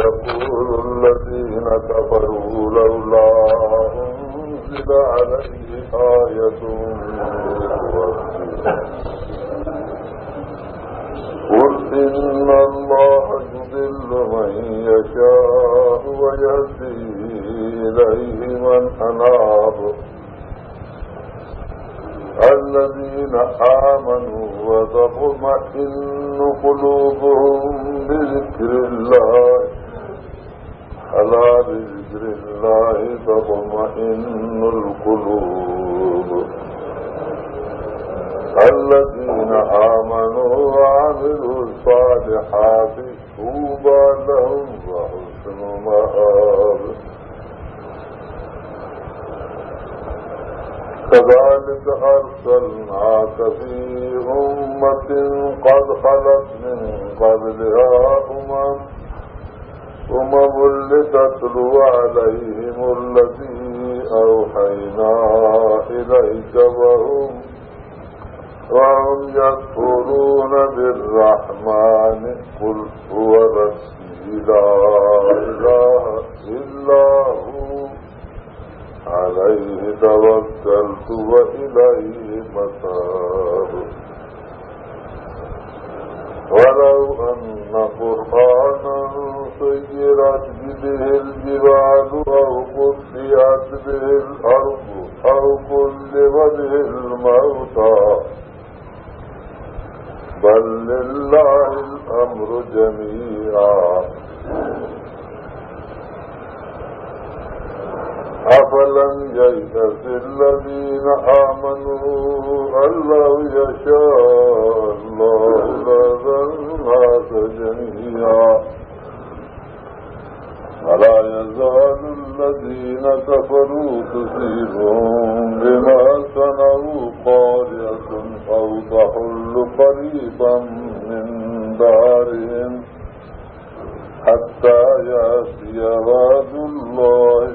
ويقول الذين كفروا لولا أنزل عليه آية من ربه قل إن الله يضل من يشاء ويهدي إليه من أناب الذين آمنوا وتطمئن قلوبهم بذكر الله ألا بذكر الله تطمئن القلوب الذين آمنوا وعملوا الصالحات طوبى لهم وحسن مآب كذلك أرسلناك في أمة قد خلت من قبلها أمم لتتلو عليهم الذي أوحينا إليك وهم يكفرون بالرحمن قل هو ربي لا إله إلا هو عليه توكلت وإليه متاب ولو أن قرآنا سيرت به الجبال أو قطعت به الأرض أو كلم به الموتى بل لله الأمر جميعا أفلم ييأس الذين آمنوا أن لو يشاء الله لهدى الناس جميعا ولا يزال الذين كفروا تصيبهم بما صنعوا قارعة أو تحل قريبا من دارهم حتى يأتي وعد الله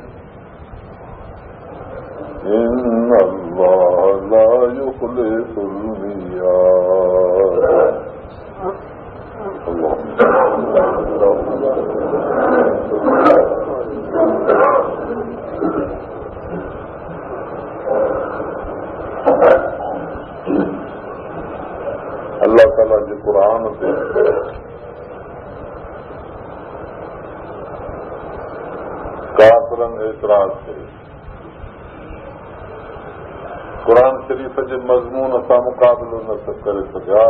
إن الله لا يخلف الميعاد. اللهم اللہ تعالیٰ کے قرآن سے کافرن اعتراض کئی قرآن شریف کے مضمون سے مقابلو نہ کرے سکیا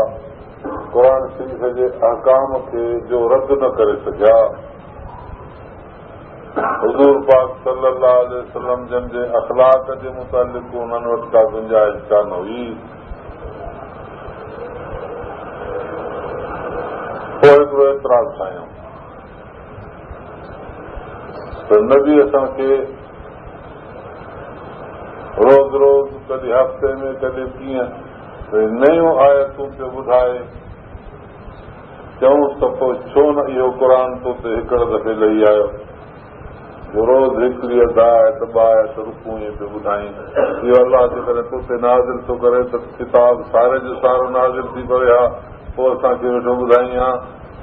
قرآن شریف کے احکام کے جو رد نہ کرے سکیا حضور پاک صلی اللہ علیہ وسلم جن کے اخلاق کے متعلق انہوں نے کا گنجائش کان ہوئی تو اعتراض ठाहियूं तो नबी असां खे रोज़ रोज़ कॾहिं हफ़्ते में कॾहिं कीअं नयूं आयतूं पियो ॿुधाए चऊं त पोइ छो न इहो क़ुर तो ते हिकिड़े दफ़े लही आयो जो रोज़ हिकिड़ी अदा आहे त ॿ आयत रुकूं इहे पियो ॿुधाई इहो अलाह जेकॾहिं तो ते नाज़िल थो करे त किताब सारे जो सारो नाज़िल थी पवे हा पोइ असांखे वेठो ॿुधाई हा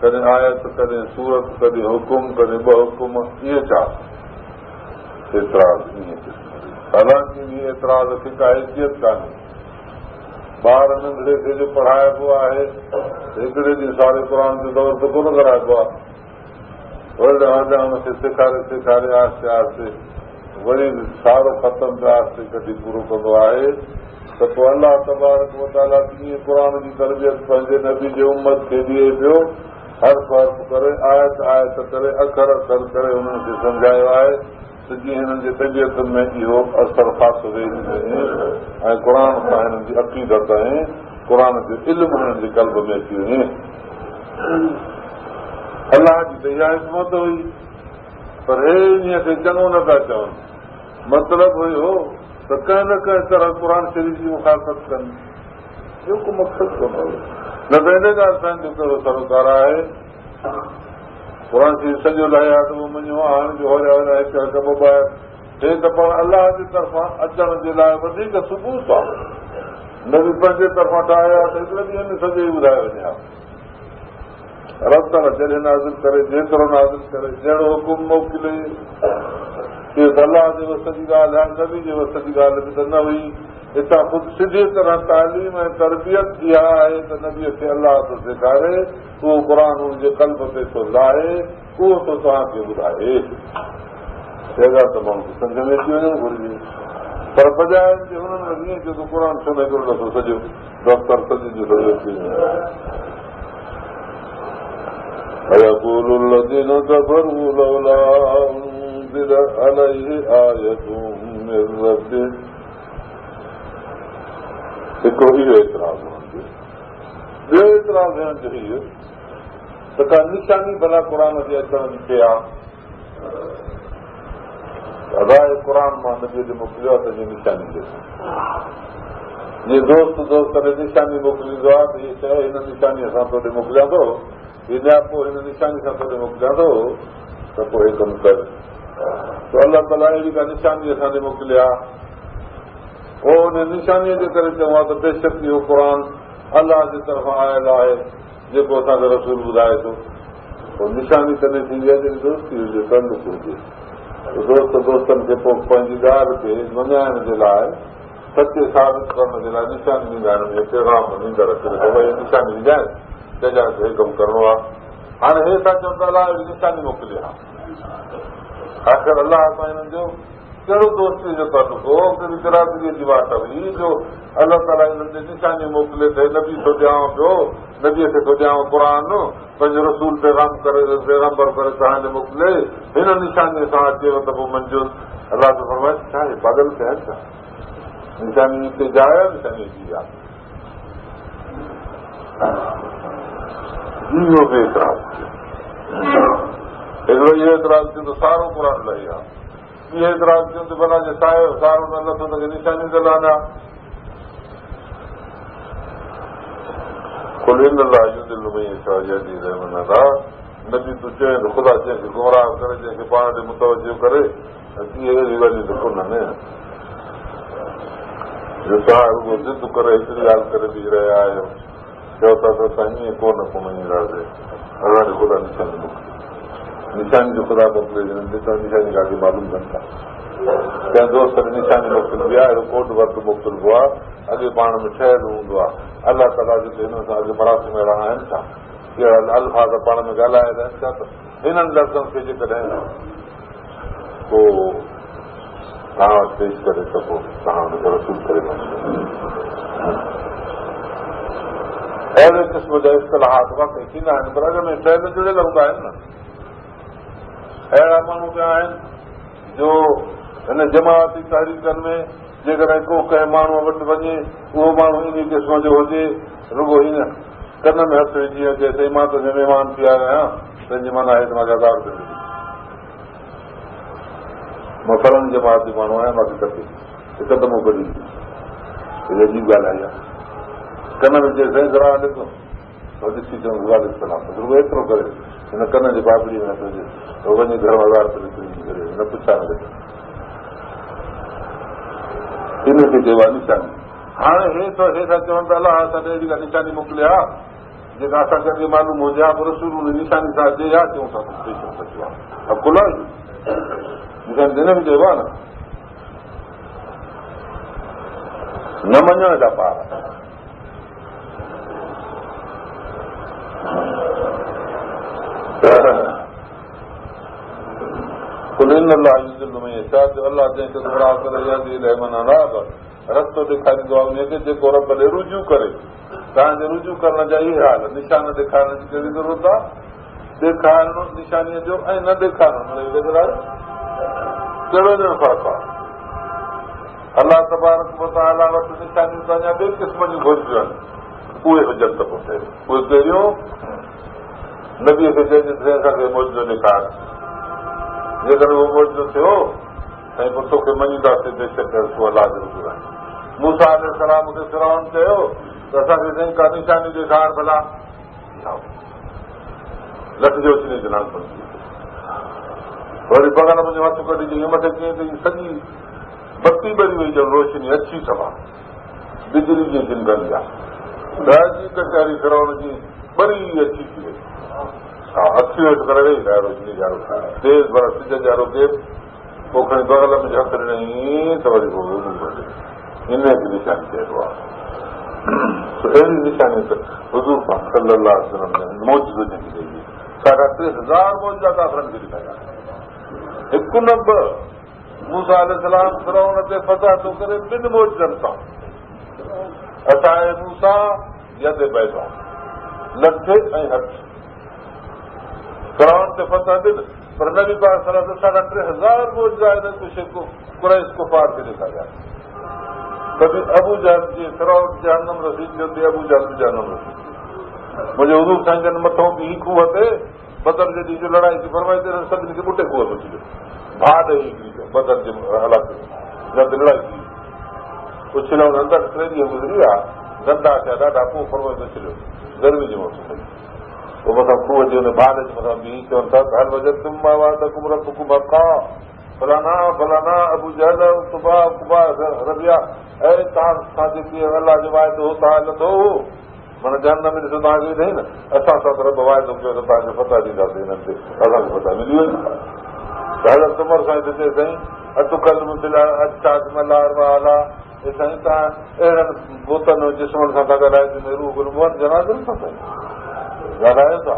कॾहिं आयत कॾहिं सूरत कॾहिं हुकुम कॾहिं ॿ हुकुम इहे छा एतिराज़ ईअं हालांकि इहे एतिराज़ खे का हैसियत कान्हे ॿार नंढड़े खे जो पढ़ाइबो आहे हिकिड़े ॾींहुं सारे क़ुर जो दौर त कोन कराइबो आहे वरी ॾांहुं हुनखे सेखारे आहिस्ते आहिस्ते वरी सारो ख़तम पिया आहिस्ते कॾहिं पूरो कंदो आहे त पोइ अलाह तबारक व तआला कीअं क़ुर जी तरबियत पंहिंजे नबी जे उम्मत खे ॾिए पियो हर्फ़ हर्फ़ करे आयत आयत करे अखर अखर करे हुननि खे सम्झायो आहे त जीअं हिननि जे तबियत में इहो असर ख़ासि वेही वञे ऐं क़ुर सां हिननि जी अक़ीदत ऐं क़ुर जो इल्मु हिननि जे क़ल्ब में अची वञे अलाह जी त इहा हिकमत हुई पर हे ईअं खे चङो न था चवनि मतिलबु हुयो त कंहिं न कंहिं तरह क़ुर शरीफ़ जी मुखालफ़त कनि ॿियो को मक़सदु कोन हुयो न त हिन ॻाल्हि सां जो कहिड़ो सरोकार आहे क़ुर शरीफ़ सॼो लहे त उहो मञियो हाणे जो होरिया होरिया हिकु हिकु ॿ ॿ हे त पाण अलाह जे तरफ़ां अचण जे लाइ वधीक सबूत आहे न बि पंहिंजे तरफ़ां ठाहिया त हिकिड़े ॾींहं में सॼो ई ॿुधाए वञे हा रब ताला जॾहिं नाज़िल करे जेतिरो नाज़िल करे जहिड़ो हुकुम मोकिले इहो अलाह जे वस जी ॻाल्हि आहे नबी जे वस जी ॻाल्हि बि त न हुई हितां ख़ुदि सिधी तरह तालीम ऐं तरबियत इहा आहे त नबीअ खे अलाह थो सेखारे उहो क़ुर हुनजे क़ल्ब ते थो लाहे उहो थो तव्हांखे ॿुधाए त माण्हू सम्झ में अची वञणु घुरिजे पर बजाए जे हुननि वटि ईअं चयो त क़ुर छो न हिकिड़ो दफ़ो सॼो दफ़्तर सॼो जो सॼो अची वञे ويقول الذين كفروا لولا أنزل عليه آية من ربه हिकिड़ो इहो एतिराज़ हुननि ॿियो एतिराज़ हुननि जो इहो त का निशानी भला क़ुर जे अचण जी थिए आहे अदाए क़ुर मां नबीअ खे मोकिलियो आहे त इहा निशानी थिए जीअं दोस्त खे निशानी मोकिलींदो आहे त हीअ शइ हिन निशानीअ सां तोॾे मोकिलियां थो हीअ पोइ हिन निशानी सां तोॾे मोकिलियां थो त पोइ हे कमु कर त अलाह ताला अहिड़ी का निशानी असांखे मोकिलिया पोइ हुन निशानीअ जे करे चवां त बेशक इहो क़ुर अलाह जे तरफ़ां आयल आहे जेको असांखे रसूल ॿुधाए थो पोइ निशानी तॾहिं थींदी आहे जॾहिं दोस्ती हुजे तंदुक हुजे दोस्तनि खे पोइ पंहिंजी ॻाल्हि खे मञाइण जे लाइ सचे साबित करण जे लाइ निशानी ॾींदा आहिनि पैगाम ॾींदड़ भई निशानी विझाइनि जंहिंजा हे कमु करिणो आहे हाणे हे था चवनि त अलाह निशानी मोकिली आहे आख़िर अलाह सां हिननि जो कहिड़ो दोस्ती जो तालुक हो कहिड़ी बिरादरीअ जी वाट हुई जो अलाह ताला हिननि ते निशानी मोकिले त नबी थो ॾियांव पियो नबीअ खे थो ॾियांव क़ुर पंहिंजो रसूल पैगम्बर करे तव्हांजे मोकिले हिन निशानीअ सां अचेव त पोइ मंज़ूर अलाह त फरमाए छा हे पागल थिया आहिनि छा निशानी हिते जाइ आहे निशानी जी आहे इहो बि एतिराज़ हिकिड़ो इहो एतिराज़ थियो त सारो क़ुर लही आहे इहो एतिराज़ थियो त भला जे सारो न लथो त निशानी त लाना नबी तूं चए त ख़ुदा जंहिंखे गुमराह करे जंहिंखे पाण ते मुतवजो करे इहे अहिड़ी ॻाल्हियूं त कोन्हनि जो तव्हां रुगो ज़िद करे हिकिड़ी ॻाल्हि करे बीह रहिया आहियो चओ था त असां ईअं कोन मञींदासीं असांखे ख़ुदा निशानी मोकिले निशानी जो ख़ुदा मोकिले निशानी ॻाल्हि मालूम कनि था कंहिं दोस्त खे निशानी मोकिलिबी आहे अहिड़ो कोट वर्क मोकिलिबो आहे अॻे पाण में ठहियलु हूंदो आहे अलाह ताला जेके हिन सां अॻे मरासिम अहिड़ा आहिनि छा कहिड़ा अल्फाज़ पाण में ॻाल्हाइल आहिनि छा त हिननि लफ़्ज़नि खे जेकॾहिं पोइ तव्हां वटि पेश करे त पोइ तव्हां हुनखे रसूल करे अहिड़े क़िस्म जा इख़्तिलाहात वाक़ई थींदा आहिनि पर अॻ में ठहियल जुड़ियल हूंदा आहिनि न अहिड़ा माण्हू बि आहिनि जो हिन जमाती तहरीकनि में जेकॾहिं को कंहिं माण्हूअ वटि वञे उहो माण्हू इन क़िस्म जो हुजे रुगो हीअं कन में हथु विझी अचे साईं मां तुंहिंजे महिमान थी आयो आहियां पंहिंजी माना हेठि मां हज़ार रुपया ॾिनी मां फलाणी जमाती माण्हू आहियां मूंखे कटे हिकु दफ़ो कढी हीअ अजीब ॻाल्हि आई आहे कन में चए साईं ज़रा ॾिसो ॾिसी चऊं सलाम रुगो एतिरो करे हिन कन जे बाबरी में हथु विझे वञी घर हज़ार रुपया करे न पुछा न करे इनखे चइबो आहे निशानी हाणे हे था चवनि त अलाह असांखे अहिड़ी का निशानी मोकिले आहे जेका असांखे अॻे मालूम हुजे हा पर रसूल निशानी सां अचे हा चऊं था सचो आहे अब खुला निशानी हिन बि चइबो आहे न मञण जा पार अलाह जंहिंखे गुमराह करे रस्तो ॾेखारींदो आहे उनखे जेको रब ॾे रुजू करे तव्हांजे रुजू करण जा इहे हाल निशान ॾेखारण जी कहिड़ी ज़रूरत आहे ॾेखारणु निशानीअ जो ऐं न ॾेखारणु कहिड़ो ॼणो फ़र्क़ु आहे अलाह तबारक व तआला वटि निशानियूं त अञा ॿिए क़िस्म जूं घुरिजियूं आहिनि उहे हुजनि त पोइ थिए उहे कहिड़ियूं नबीअ खे चइजे असांखे मौजो ॾेखार जेकॾहिं उहो मौजो थियो ऐं पोइ तोखे मञींदासीं बेशक तूं अलाह जो रसूल आहीं मूसा अलैहिस्सलाम खे फिरौन चयो त असांखे साईं का निशानी ॾेखार भला लख जो अची जो नाम पहुची वरी बग़ल मुंहिंजो हथु कढी ॾिनी मथे कीअं त सॼी बत्ती ॿरी वई ॼण रोशनी अछी सभा बिजली जीअं जिनगंदी आहे ॾाढी कचहरी फिरौन जी ॿरी अची थी वई हा अखियूं हेठि करे वेही रहिया रोशनी ॼारो तेज़ पर सिज ॼारो केर पोइ खणी बगल में हथ ॾिनई त वरी पोइ इन जी निशानी चइबो आहे। अहिड़ी निशानी त हुज़ूर पाक सल्लल्लाहु अलैहि वसल्लम ने मौजूदो जंहिंखे ॾेई 3000 मौजूदा काफ़िरनि खे ॾेखारिया हिकु न ॿ मूसा अलैहिस्सलाम फ़िरौन ते फतह थो करे 2 मौजूदनि सां असांजे मूसा यद बैदा लठे ऐं हथ फ़िरौन ते फतह ॾिन पर नबी पाक सल्लल्लाहु अलैहि वसल्लम 3000 मौजूदा कुरैश कुफार खे ॾेखारिया। कभी अबू जहल जी फ़िरौन जहन्नम रसीद थी अबू जहल बि जहन्नम रसीद मुंहिंजे हुज़ूर साईं जन मथां बि ही खूह ते बदर जे ॾींहुं जो लड़ाई थी फरमाए ते सभिनी खे ॿुटे खूह थो थी वियो भाउ ॾेई हिकिड़ी बदर जे इलाइक़े में जब लड़ाई थी उछलियो अंदरि 3 ॾींहं गुज़री विया गंदा थिया ॾाढा पोइ फरमाए थो उछलियो गर्मी जे मौसम में पोइ मथां खूह जे हुन भाउ जे मथां बि चवनि था हल वजदतुम मा वअदकुम रब्बुकुम हक़ा फलाना फलाना अबू जहल कुबा कुबा रबिया ऐं तव्हां जेकी अलाह जो वाइदो हो तव्हां हलंदो माना जहन्नम में ॾिसो तव्हांखे विधई न असां सां त रब वाइदो कयो त तव्हांखे फतह ॾींदासीं हिननि ते असांखे फतह मिली वई त हज़रत उमर साईं त चए साईं अतुकल अचाज मलार वाला हे साईं तव्हां अहिड़नि बोतनि जिस्मनि सां था ॻाल्हायो रूह गुलमोहन जनाज़नि सां साईं ॻाल्हायो था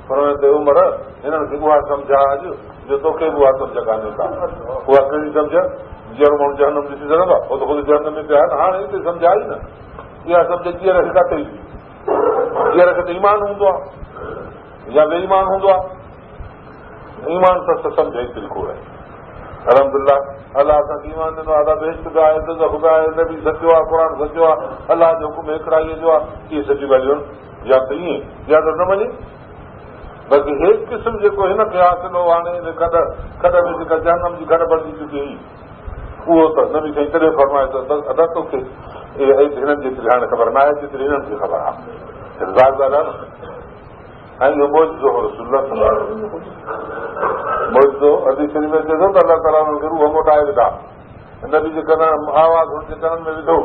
पर ते उमिरि हिननि खे उहा सम्झा अॼु जो तोखे बि उहा सम्झ कान्हे का उहा कहिड़ी सम्झ जहिड़ो माण्हू जहन्नम ॾिसी सघंदो आहे उहो त ख़ुदि जहन्नम में पिया आहिनि हाणे हिते सम्झ आई न इहा सम्झ जीअर खे किथे ईंदी जीअर खे त ईमान हूंदो आहे या बेईमान हूंदो आहे ईमान त सम्झ ई तरीक़ो आहे अलहमदुलिल्लाह अलाह असांखे ईमान ॾिनो आहे बेश्त बि आहे इज़त बि आहे नबी सचो आहे क़ुर सचो आहे अलाह जो हुकुम हिकिड़ाईअ जो आहे इहे सचियूं ॻाल्हियूं या त ईअं या त न मञे बाक़ी हेठि क़िस्म जेको हिनखे हासिल हो हाणे खॾ में जेका जहन्नम जी खॾ बणिजी चुकी हुई उहो त नबी साईं तॾहिं फरमाए त अदा तोखे हिननि जेतिरी हाणे ख़बर न आहे जेतिरी हिननि खे ख़बर आहे ॻाल्हि आहे न ऐं इहो मौजो रसूल मौजो अदी शरीफ़ में चए थो त अलाह ताला हुननि खे रूह मोटाए विधा नबी जे कन आवाज़ हुनजे कननि में विधो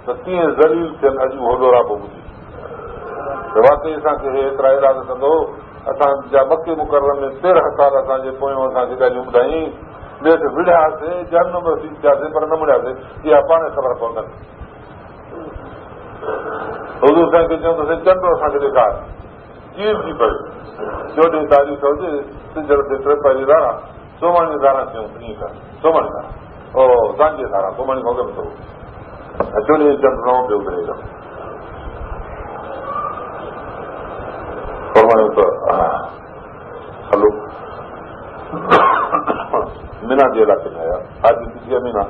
त कीअं ज़लील थियनि अॼु उहो लोरापो ॿुधी त वाकई असांखे हे एतिरा इरादा कंदो असांजा मके मुकरम में 13 साल असांजे पोयों असांखे ॻाल्हियूं ॿुधाई ॿिए विढ़ियासीं जहन्नम रसीद थियासीं पर न मिलियासीं इहा पाण ख़बर पवंदनि हुज़ूर साईं खे चवंदासीं चंड असांखे ॾेखार चीर थी पए 14 तारीख़ हुजे सिजर ते 3 पहिरीं धारा सोमाणी धारा चयूं ईअं कर सोमाणी धारा ओ सांझे धारा सोमाणी खां अॻु में ऐं 14 चंड नओं पियो घुरेगा फरमायो त हलो मीना जे इलाइक़े में आया आज ॾिसी मीना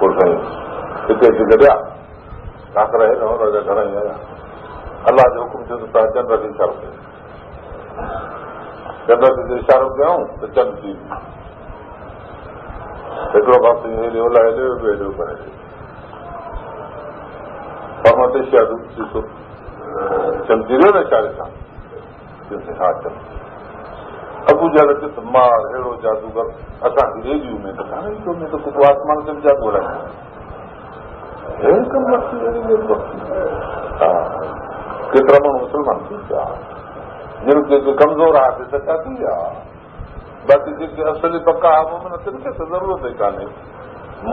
पोइ साईं हिते अची गॾिया काकर आहे न घणा ई आया अलाह जो हुकुम थियो त तव्हां चंड खे इशारो कयो चंड खे इशारो कयूं त चंड थी हिकिड़ो पासे हेॾे ओलाए ॾियो ॿियो हेॾो करे फरमाते शायदि ॾिसो चमकी रहियो न इशारे सां हा चम अबू जहल त मार अहिड़ो जादूगर असांखे रेडियो में त कान्हे में त कुझु आसमान ते बि जादू हलाईंदो हा केतिरा माण्हू मुस्लमान थी विया जिन खे कमज़ोर आहे सचा थी विया बाक़ी जेके असली पका आहे मोमिन तिन खे त ज़रूरत ई कान्हे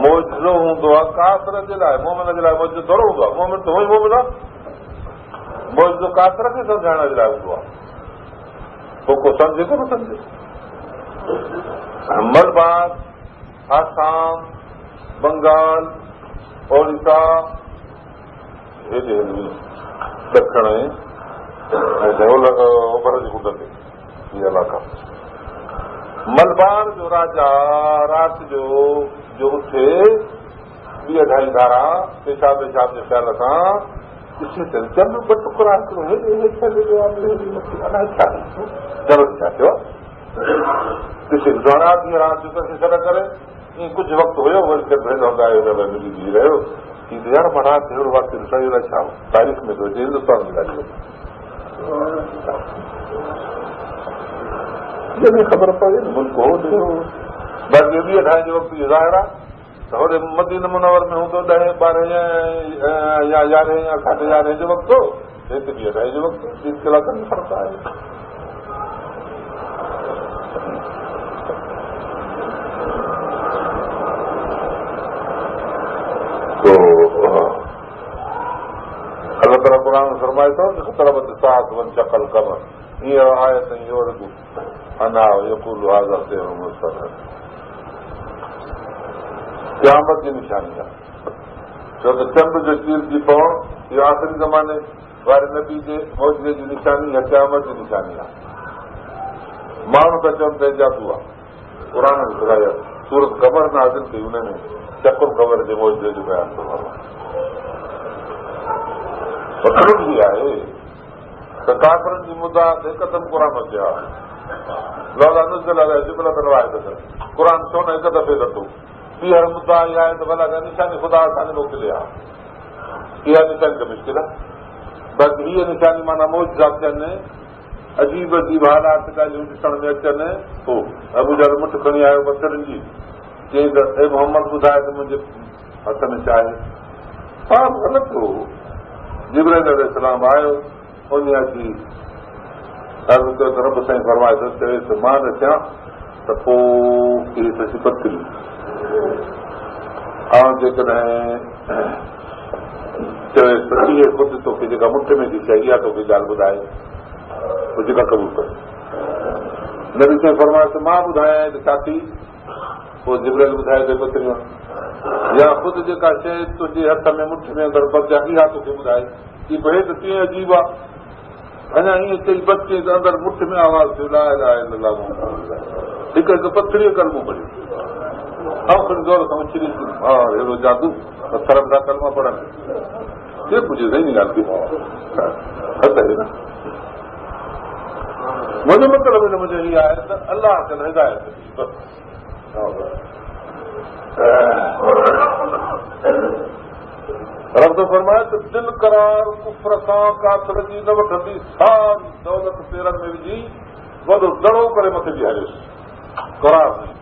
मौजो हूंदो आहे कातर जे लाइ मोमिन जे लाइ मौजो थोरो हूंदो आहे मोमिन त उहो ई मोमिन आहे मौजो कातर खे सम्झाइण जे लाइ हूंदो आहे पोइ को सम्झे कोन सम्झे मलबार आसाम बंगाल ओडिशा हेॾे ॾखण ऐं ओभर जे कुंड ते इहे इलाइक़ा मलबार जो राजा राति जो उथे 2-2.5 धारा पेशाब जे ख़्याल सां ॾिसे त चंड ॿ टुकड़ा हिकिड़ो हेॾे चलो छा थियो ॾिसे राति जो कंहिंखे छॾ करे ईअं कुझु वक़्तु हुयो वरी मिली बीह रहियो की यार मां राति अहिड़ो वक़्तु ॾिसण लाइ छा तारीख़ में थो अचे हिंदुस्तान में ॻाल्हि जॾहिं ख़बर पवे न मुल्क हो बाक़ी 2-2.5 जो वक़्तु इहो ज़ाहिर आहे त होॾे मदीना मुनवर में हूंदो 10, 12 या 11 या 11:30 जो वक़्तु, हिते बि 2:30 जो वक़्तु, 3 कलाकनि में फ़र्क़ु आहे। अल्लाह ताला क़ुरान में फरमाए थो ख़तरबत साअत वंशक़ल क़मर, हीअ आयत युरदु अना यक़ूलु हाज़ा सिहरुन मुस्तमर। क़यामत जी निशानी आहे, छो त चंड जो चीरजी पवणु इहो आख़िरी ज़माने वारे नबी जे मौजूदे जी निशानी या क़यामत जी निशानी आहे। माण्हू त चवनि त जादू आहे, क़ुरान में ॿुधायो सूरत क़मर नाज़िल कई, हुन में चकुर क़मर जे मौजूदे जो बयान थो मतलब बि आहे त काफ़िरनि जी मुदा ते हिकदमि क़ुरान अचिया लौला नुज़िल अलैहि जिब्रिल वाहिदतन, क़ुरान छो न हिकु दफ़े नथो। ॿीहर मुदा इहा आहे त भला निशानी ख़ुदा असांखे मोकिले आहे, इहा निशानी त मुश्किल आहे। बाक़ी हीअ निशानी माना मौजूदा थियनि, अजीब अजीब हालात ॻाल्हियूं ॾिसण में अचनि। पोइ अबू जहल मुठ खणी आयो बसरनि जी, चई त ए मोहम्मद ॿुधाए त मुंहिंजे हथ में छा आहे। हा ग़लति हो, जिब्राइल अलैहिस्सलाम आयो, उन अची अर्ज़ु कयो त रब साईं फरमाए थो चएसि मां न थियां त पोइ इहे सची पत्री ऐं जेकॾहिं चएसि त इहे ख़ुदि तोखे जेका मुठ में थी शइ इहा तोखे ॻाल्हि ॿुधाए, पोइ जेका क़बूल करे। नबी साईं फरमाए त मां ॿुधायां त छा थी, पोइ जिब्राइल ॿुधाए थो पत्रियूं, या ख़ुदि जेका शइ तुंहिंजे हथ में मुठ में अंदरि बचा इहा तोखे ॿुधाए की भई त कीअं अजीब आहे। अञा ईअं चई बचे त अंदरि मुठ में आवाज़ थियो ला इलाहा इल्लल्लाह, हिकु हिकु पत्थरी कलमो पढ़ियो, खणी ज़ोर सां उछरी हा अहिड़ो जादू पत्थर था कलमा पढ़नि, केरु पुछे सही ॻाल्हि थी। मुंहिंजो मतिलबु हिन मुंहिंजो इहा आहे त अलाह खे हिदायत ॾी, रब थो फरमाए त दिलि करार कुफर सां काफ़िर जी न वठंदी, सारी दौलत पेरनि में विझी वॾो दड़ो करे मथे बीहारियोसि, करार नहीं,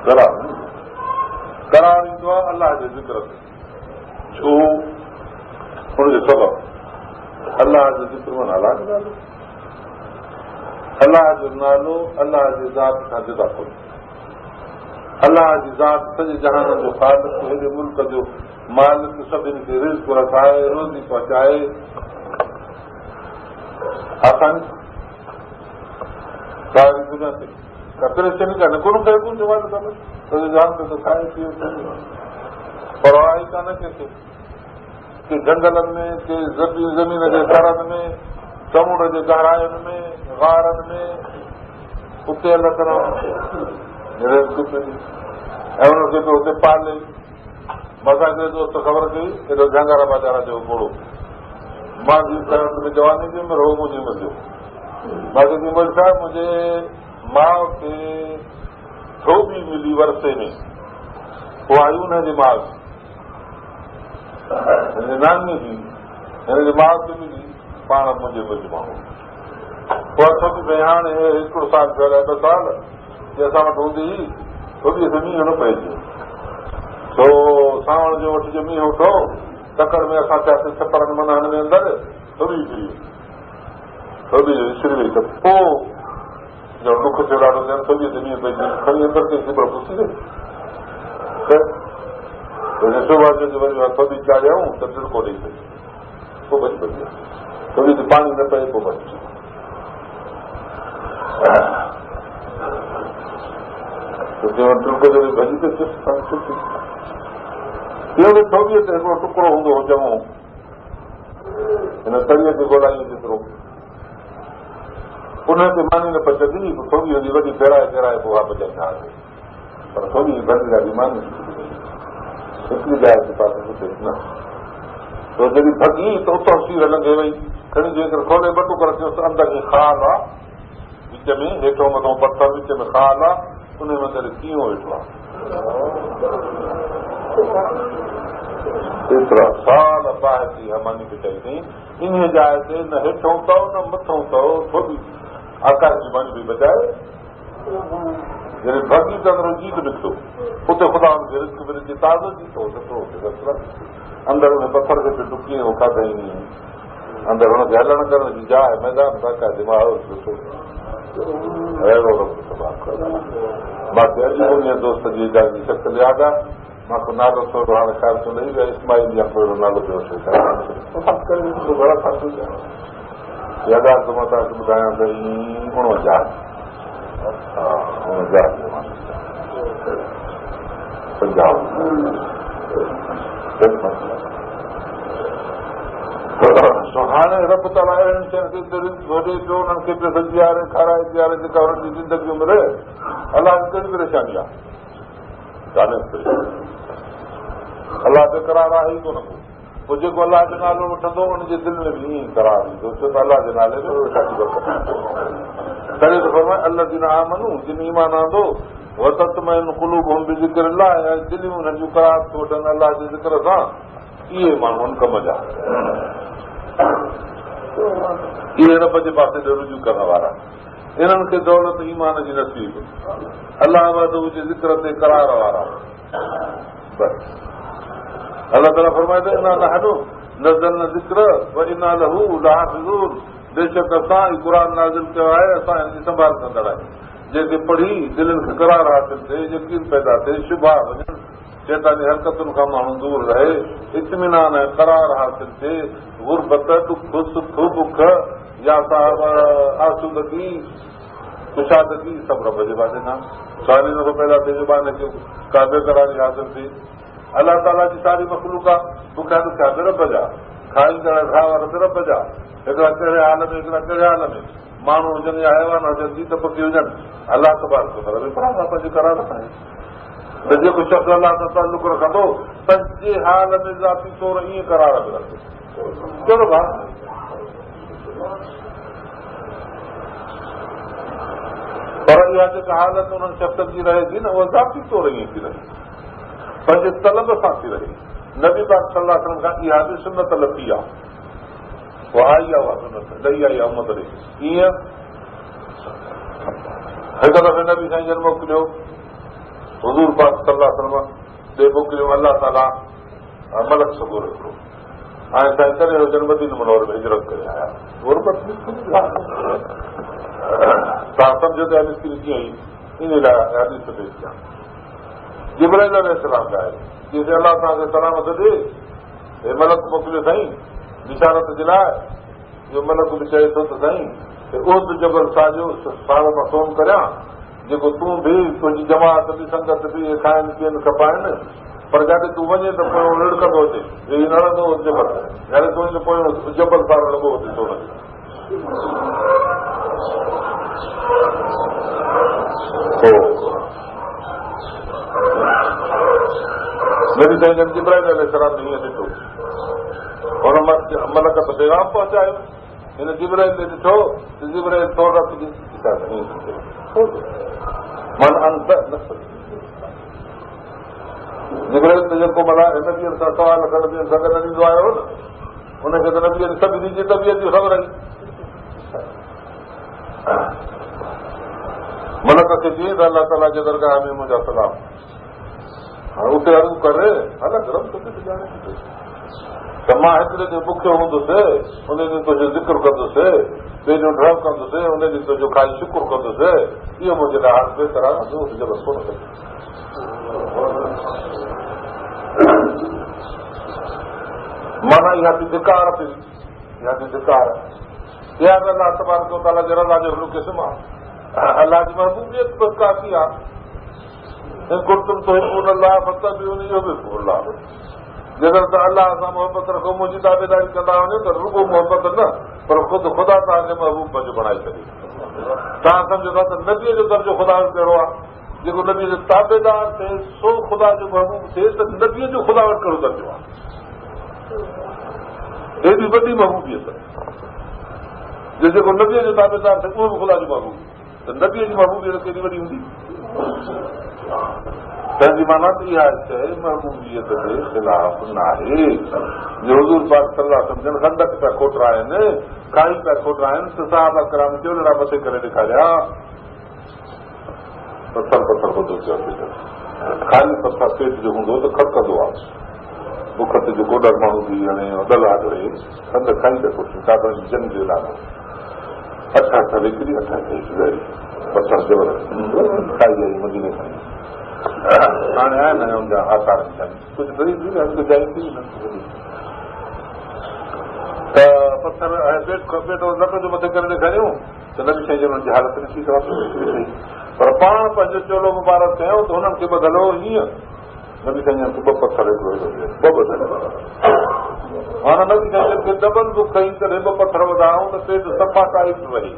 करार नहीं। करार ईंदो आहे अलाह जे ज़िक्र ते, छो हुनजो सबबु अलाह जो ज़िक्र माना अलाह जो नालो, अलाह जो नालो अलाह जी ज़ात खां जुदा कोन्हे। अलाह जी ज़ात सॼे जहान जो ख़ालिक़, हेॾे मुल्क जो मालिक, सभिनी खे रिज़्क़ रसाए, रोज़ी पहुचाए, आसानी सारी दुनिया ते परेशानी कान्हे, कोन खे कोन जवाब कान्हे, सॼे जहान ते त खाए पीए परवाह ई कान्हे कंहिंखे, के जंगलनि में, के ज़मीन जे सरनि में, समुंड जे गहराइनि में, गारनि में, उते अलाह ताला ऐं उनखे पियो हुते पाले। असांखे दोस्त ख़बर कई हेॾो झंगारा बाज़ार जो घोड़ो, मां जी जवानी जी उमिरि हो मुंहिंजी उमिरि जो, मां चई मुंहिंजी छा मुंहिंजे माउ खे धोबी मिली वरसे में, उहा आई हुनजी माउ हिनजी नानी जी, हिनजी माउ खे मिली पाण मुंहिंजे माण्हू, पोइ छोकी भई हाणे हिकिड़ो साल थियो आहे, 2 साल जे असां वटि हूंदी हुई थोरी मींहुं न पइजी, छो सावण जो वठी जो मींहुं उठो तकड़ में असां थियासीं छपरनि माना हिन में अंदरि थोरी थोरी विसरी वई त पोइ जो ॾुख थियो ॾाढो थियनि, थोरी ते मींहुं पइजी खणी अंदरि कंहिंखे पर पुसी ॾे सुबुह जो वरी थोरी चाढ़ियऊं त टिड़को ॾेई पई, पोइ बची पई, थोरी ते पाणी न पए पोइ बची टिड़को जो भॼी त थोरीअ ते हिकिड़ो टुकड़ो हूंदो हो चङो हिन तरीअ खे ॻोल्हाई जेतिरो, उन ते मानी न पचंदी, थोरी हुनजी वॾी फेराए फेराए पोइ हा पचाईंदा हुआसीं, पर थोरी भॼी ॾाढी मानी हिकिड़ी जाइ ते पासे हुते न, तो जॾहिं भॼी त उतां सीर लंघे वई, खणी जेकर खोले ॿ टुकर थियोसि, अंदरि खाल आहे विच में, हेठो मथां पथर विच में खाल आहे, उन में अंदरि कीअं वेठो आहे, एतिरा साल बाहि थी हमानी पचाई अथई, इन जाइ ते न हेठो अथव न मथो अथव, थोरी आकाश जी मानी पई बचाए, जॾहिं भॻी त अंदरि जीत निकितो उते ख़ुदा हुनखे रिस्क बि ॾिजे ताज़ो जीतो अंदरि हुन पथर खे डुकी उहो खाधई अंदरि हुनखे हलण करण जी जाइ मैदान बाक़ाइदे माहौल ॾिठो अहिड़ो बाक़ी अॼु उन दोस्त जी ॻाल्हि जी शक्ल यादि आहे मूंखे नालो थोरो हाणे ख़्याल थो लही वियो इस्माइल या थोरो नालो पियो इहा ॻाल्हि त मां तव्हांखे ॿुधायां त 49 पंजाब हाणे रब ताला अहिड़नि शयुनि खे वॾे पियो उन्हनि खे पियो सॼारे खाराए पीआरे जेका हुननि जी ज़िंदगी में रहे अलाह जी कहिड़ी परेशानी आहे अलाह बेक़रार आहे ई कोन को पोइ जेको अलाह जो नालो वठंदो उनजे दिलि में बि ईअं ई करार ईंदो छो त अलाह जे नाले में तॾहिं त फरमाए अल्लाह जी आमनू जिन ईमान आंदो वतत में क़ुलूबुहुम बिज़िक्र अल्लाह ऐं दिलियूं हुननि जूं करार थो वठनि अलाह जे ज़िक्र सां इहे माण्हू आहिनि कम जा इहे रब जे पासे ॾे रुजू करण वारा इन्हनि खे दौलत ईमान जी नसीब अलाह वदू जे ज़िक्र ते करार वारा बस अलाह ताला फरमाए थो इना नहनु नज़लना ज़िक्र व इना लहू लहाफ़िज़ून बेशक असां ई क़ुर नाज़िल कयो आहे असां हिन जी संभाल कंदड़ आहियूं जेके पढ़ी दिलनि खे करार हासिल थिए यकीन पैदा थिए शुभा वञनि शैतानी हरकतुनि खां माण्हू दूर रहे इत्मिनान ऐं करार हासिल थिए गुरबत दुख सुख बुख या आसूदगी कुशादगी सभु रब जे पासे खां सारी दफ़ो पैदा थिए जुबान खे का बेक़रारी हासिल थी अलाह ताला जी सारी मखलूक आहे बुखिया दुखिया बि रब जा खाईंदड़ घा वारा बि रब जा हिकिड़ा कहिड़े हाल में हिकिड़ा कहिड़े हाल में माण्हू हुजनि या हैवान हुजनि जीत पकी हुजनि अलाह तबारक व तआला विकिणंदा पंहिंजे करार सां त जेको शख़्स अलाह सां तालुक रखंदो पंहिंजे हाल में ज़ाती तौर ईअं करार बि रखे कहिड़ो भाउ पर इहा जेका हालत उन्हनि शख़्सनि जी रहे थी न उहा ज़ाती तौर ईअं थी रहे पंहिंजे तलब सां थी रहे नबी पाक सल्लल्लाहु अलैहि वसल्लम खां इहा बि सुनत लथी आहे उहा आई आहे उहा सुनत ॾेई आई आहे उमत ॾे ईअं हिकु दफ़े नबी साईं जन मोकिलियो हुज़ूर पाक सल्लल्लाहु अलैहि वसल्लम ॾे मोकिलियो अलाह ताला मलक सगुर हिकिड़ो हाणे साईं करे जन्मदिन मनोर में हिजरत करे आया तव्हां सम्झो त हदीस कीअं ई इन लाइ हदीस पेश कयां जिब्राइल अलैहिस्सलाम ॻाल्हि जीअं अलाह तव्हांखे सलामत ॾे हे मलक मोकिलियो साईं निशानत जे लाइ इहो मलक बि चए थो त साईं उहो जबल साॼो साल मां सोन करियां जेको तूं बि तुंहिंजी जमात बि संगत बि खाइनि पीअनि खपाइनि पर जिते तूं वञे त पोइ रिड़कंदो अचे न रहंदो जबल जॾहिं तुंहिंजो पोइ जबल सारो लॻो अचे सोन नबी साईं जन जिब्राइल अलैहिस्सलाम ने हीअं ॾिठो हुन मलक त पैगाम पहुचायो हिन जिब्राइल ने ॾिठो त जिब्राइल थोरो मन अंत जिब्राइल त जेको माना नबीअ सां सवाल नबीअ सां गॾु ॾींदो आयो न हुनखे त नबीअ सभिनी जी तबियत जी ख़बर आई मलक खे चई त अलाह ताला जे दरगाह में मुंहिंजा सलाम हाणे उते अर्ज़ु करे हल गरम तोखे त ॼाणे त मां हिकिड़े ॾींहुं बुखियो हूंदुसि उन ॾींहुं तुंहिंजो ज़िक्र कंदुसि ॿिए ॾींहुं ड्रव कंदुसि उन ॾींहुं तुंहिंजो खाई शुकुर कंदुसि इहो मुंहिंजे लाइ हाल बहितर आहे जबरदस्त कोन करे माना इहा थी धिकार थी इहा थी धिकार इहा त अलाह तबारक व तआला जे रज़ा जो हिकिड़ो क़िस्म आहे अलाह जी महबूबियत बि काफ़ी आहे कुर्तुम तो अलाह फतबिऊनी इहो बि अलाह जेकर त अलाह सां मोहबत रखो मुंहिंजी दावेदारी कंदा वञो त रुगो मोहबत न पर ख़ुदि ख़ुदा तव्हांखे महबूब पंहिंजो बणाए छॾे तव्हां सम्झो था त नबीअ जो दर्जो ख़ुदा जो कहिड़ो आहे जेको नबीअ जो ताबेदार थिए सो ख़ुदा जो महबूब थिए त नबीअ जो ख़ुदा वटि कहिड़ो दर्जो आहे हेॾी वॾी महबूबियत जेको नबीअ जो ताबेदार थिए उहो बि ख़ुदा जो महबूब त नबीअ जी महबूबियत केॾी वॾी हूंदी तंहिंजी माना त इहा शइ महबूबियत जे ख़िलाफ़ न आहे जो हुज़ूर पाक सल्लल्लाहु अलैहि वसल्लम खंडक पिया खोटराइनि काई पिया खोटराइनि त साहबा कराम चोलड़ा मथे करे ॾेखारिया पत्थर पत्थर ॿधो थियो ख़ाली पत्थर पेट जो हूंदो त खड़कंदो आहे बुख ते जेको ॾर माण्हू थी वञे डला करे खंड खाई त कुझु ॾाढो जंग जे लाइ अठ विकिरी अठ पत्थर जबर खाई आई मदीने खाई हाणे आया न हुनजा आकार कुझु ग़रीब थी गुजारी थी त पत्थर पेट लक जो मथे करे ॾेखारियूं त नबी साईं जी हालत ॾिसी त पर पाण पंहिंजो चोलो मुबारक कयूं त हुननि खे ॿधल हो हीअं नबी साईं ॿ पत्थर हिकिड़ो ॿ ॿधल हाणे नबी साईं खे डबल दुख कई करे ॿ पत्थर वधायूं त पेट सफ़ा टाइट रही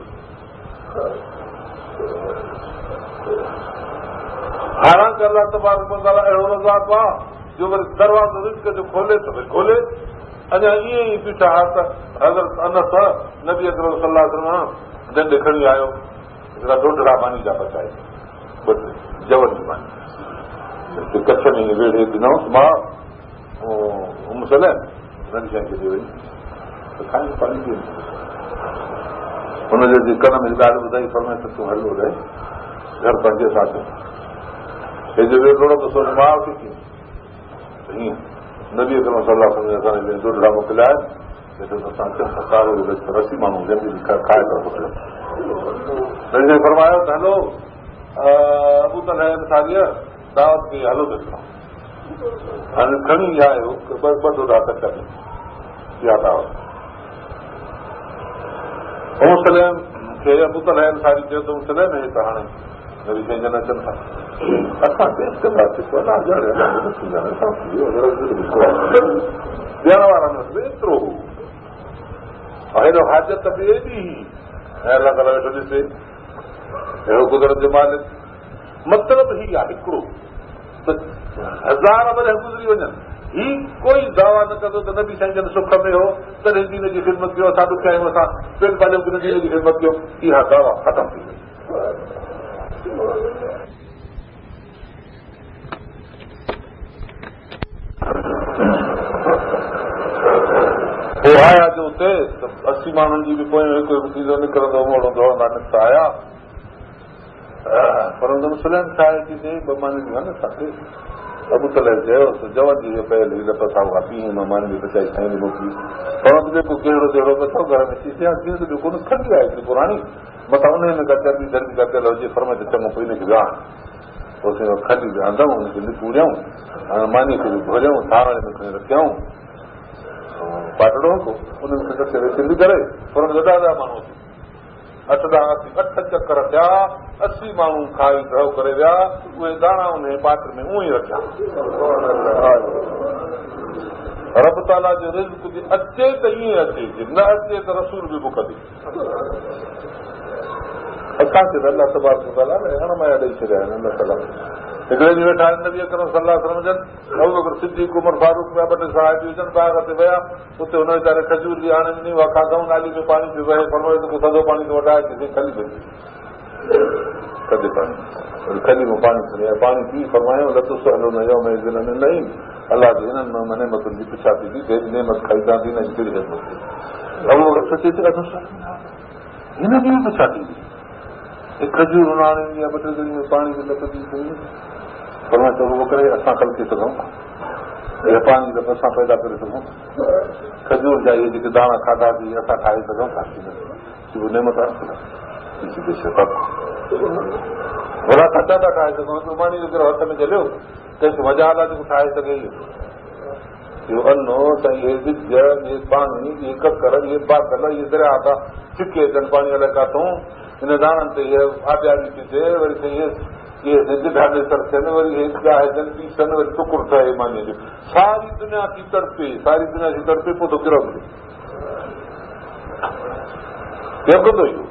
हालांकि अलाह तबारक व तआला अहिड़ो रज़ाक आहे जो वरी दरवाज़ो रिज़्क़ जो खोले त भई खोले अञा ईअं ई बीठा त हज़रत अनस नबी अकरम सल्लल्लाहु अलैहि वसल्लम डंडे खणी आयो हिकिड़ा ॾोढड़ा मानी जा पचाए जवन जी मानी कच्छ में वेड़े ॾिनोसि मां मुसलमान नबी साईं खे ॾे वई त खाई पाणी पी हुनजे कन में ॻाल्हि ॿुधाई फरमाए त तूं हलो रहे घर पंहिंजे साथ हे जो वेड़ो त सोच मां खे कीअं हीअं नबी अकरम सल्लल्लाहु अलैहि वसल्लम असांजे ॾोढड़ा मोकिलिया आहिनि रसी माण्हू जल्दी खाए था मोकिलियो नबी साईं फरमायो त हलो अबू तलहा सारीअ दावत खे हलो ॾिसणो हाणे खणी आयो ॿ ॾोढा कच्चा इहा दावत मुसलम खे अबू तलहा सारी चयो त मुसलम हे त हाणे नबी साईं जन अचनि था असां पेश कंदासीं ॾियण वारा न एतिरो हेॾो हाजत बि एॾी ऐं अलाह ताला वेठो ॾिसे अहिड़ो कुदरत जो मालिक मतिलबु ही आहे हिकिड़ो त हज़ार वरह गुज़री वञनि ही कोई दावा न कंदो त नबी साईं जन सुख में हो तॾहिं दीन जी ख़िदमत कयो असां ॾुखिया आहियूं असां पेट पालियो दीन जी ख़िदमत कयो इहा दावा ख़तम थी वई पोइ आया जो हुते 80 माण्हुनि जी बि पोयां हिकु सीधो निकिरंदो मोड़ो दौड़ंदा निकिता आया पर हुन मुस्लिम छा आहे की ॿ मानी बि न असांखे अबू तलह चयो जवन जी पयल पसा हुआ पीउ मां मानी बि बचाई साईं मोकिली पर जेको कहिड़ो जहिड़ो अथव घर में शीशे ॿियो कोन खंडी आहे हिकिड़ी पुराणी मथां उन में का चर्बी धरबी का पियल हुजे फर्म ते चङो पोइ हिनखे विहाण पोइ खंडी विहांदऊं हुनखे निपूड़ियऊं हाणे मानी खे बि भरियऊं थाणे में खणी रखियऊं पाटड़ो उन्हनि खे कटे सिंधी करे पर ॾाढा माण्हू अठ चकर थिया 80 माण्हू खाई ड्रव करे विया उहे दाणा उन पात्र में उहो ई रखिया रब ताला जो रिज़्क़ बि अचे त ईअं अचे न अचे त रसूल बि बुख ॾे असांखे त अलाह तबारक व तआला हणमाया ॾेई छॾिया आहिनि अलाह ताला हिकिड़े ॾींहुं वेठा आहिनि नबी अकरम सल्लल्लाहु अलैहि वसल्लम अबू बकर सिद्दीक़ उमर फारूक ॿिया ॿ टे साहिब हुजनि बाग ते विया उते हुन वीचारे खजूर जी हाणे ॾिनी उहा खाधऊं नाली में पाणी पियो वहे फरमायो त थधो पाणी थो वठाए थी खली पई थधे पाणी वरी खली में पाणी खणी आयो पाणी पी फरमायो लतुस हलो न यो में ज़िलनि न अलाह जी हिननि नेमतुनि जी पुछा थी नेमत खाई तव्हां थी न कहिड़ी ख़िदमत थी अबू बकर सोचे हिन जी बि पुछा थी खजूर उनाणे ईंदी आहे 2 टे ॾींहं में पाणी बि लथंदी पर उहो करे असां कल थी सघूं पाणी जी असां पैदा करे सघूं खजूर जा इहे जेके दाणा खाधासीं असां ठाहे सघूं था नेमत भला खटा था ठाहे सघूं पाणी हिकिड़ो हथ में झलियो कंहिंखे मज़ा आला जेको ठाहे सघे इहो अनो त इहे विझ इहे पाणी इहे ककर इहे बादल इहे दरिया था छिके अचनि पाणी अलाए काथूं हिन दाणनि ते इहे आबियारी थी थिए वरी इहे ॾिढा सर थियनि वरी इहे गाहिजनि पीसनि वरी टुकुर ठहे मानीअ जो सारी दुनिया थी तड़पे पोइ थो किरो मिले केरु कंदो इहो